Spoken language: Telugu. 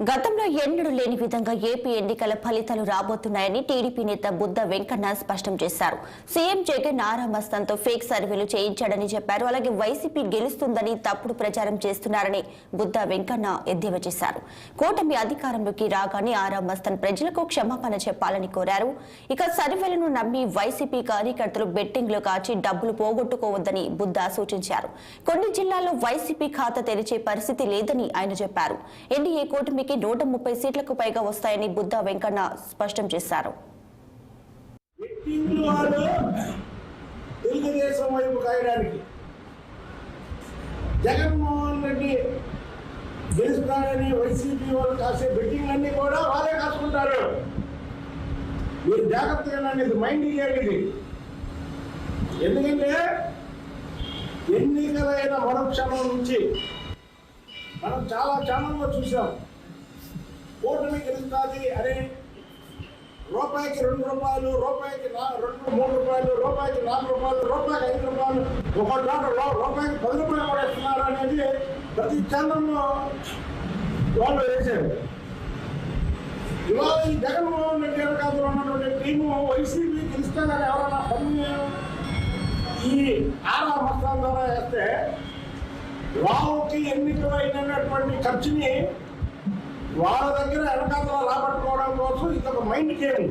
గతంలో ఎన్నడూ లేని విధంగా ఏపీ ఎన్నికల ఫలితాలు రాబోతున్నాయని టీడీపీ నేత బుద్ధ వెంకన్న స్పష్టం చేశారు. సీఎం జగన్ ఆరామస్తంతో ఫేక్ సర్వేలు చేయించాడని చెప్పారు. అలాగే వైసీపీ గెలుస్తుందని తప్పుడు ప్రచారం చేస్తున్నారని బుద్ధ వెంకన్న ఎద్దేవా చేశారు. కూటమి అధికారంలోకి రాగానే ఆరామస్తన్ ప్రజలకు క్షమాపణ చెప్పాలని కోరారు. ఇక సర్వేలను నమ్మి వైసీపీ కార్యకర్తలు బెట్టింగ్లో కాచి డబ్బులు పోగొట్టుకోవద్దని బుద్ధ సూచించారు. కొన్ని జిల్లాల్లో వైసీపీ ఖాతా తెరిచే పరిస్థితి లేదని ఆయన చెప్పారు. ఎన్డీఏ కూటమి 130 సీట్లకు పైగా వస్తాయని బుద్ధ వెంకన్న స్పష్టం చేశారు. తెలుగుదేశం వైపు కాయడానికి జగన్మోహన్ రెడ్డి గెలుస్తాడని వైసీపీ వాళ్ళు కాసే బెట్టింగ్ అన్ని కూడా వాళ్ళే కాసుకుంటారు. మీరు జాగ్రత్తగా ఇది మైండ్ ఇది. ఎందుకంటే ఎన్నికలైన మరుక్షణం నుంచి మనం చాలా ఛానల్లో చూసాం. కూటమి గెలుస్తుంది అని రూపాయికి 2 రూపాయలు, రూపాయికి 3 రూపాయలు, రూపాయికి 4 రూపాయలు, రూపాయికి 5 రూపాయలు, రూపాయికి 10 రూపాయలు కూడా ఇస్తున్నారు అనేది ప్రతి ఛానల్లో వాళ్ళు వేశారు. ఇవాళ ఈ జగన్మోహన్ రెడ్డి వెనకాతలో ఉన్నటువంటి టీము వైసీపీ గెలుస్తుందని ఎవరైనా పని ఈ ఆరామస్తం ద్వారా వేస్తే వాళ్ళకి ఎన్నికలు అయినటువంటి ఖర్చుని వాళ్ళ దగ్గర వెనకాతలో రాబట్టుకోవడం కోసం ఇది ఒక మైండ్ గేమ్.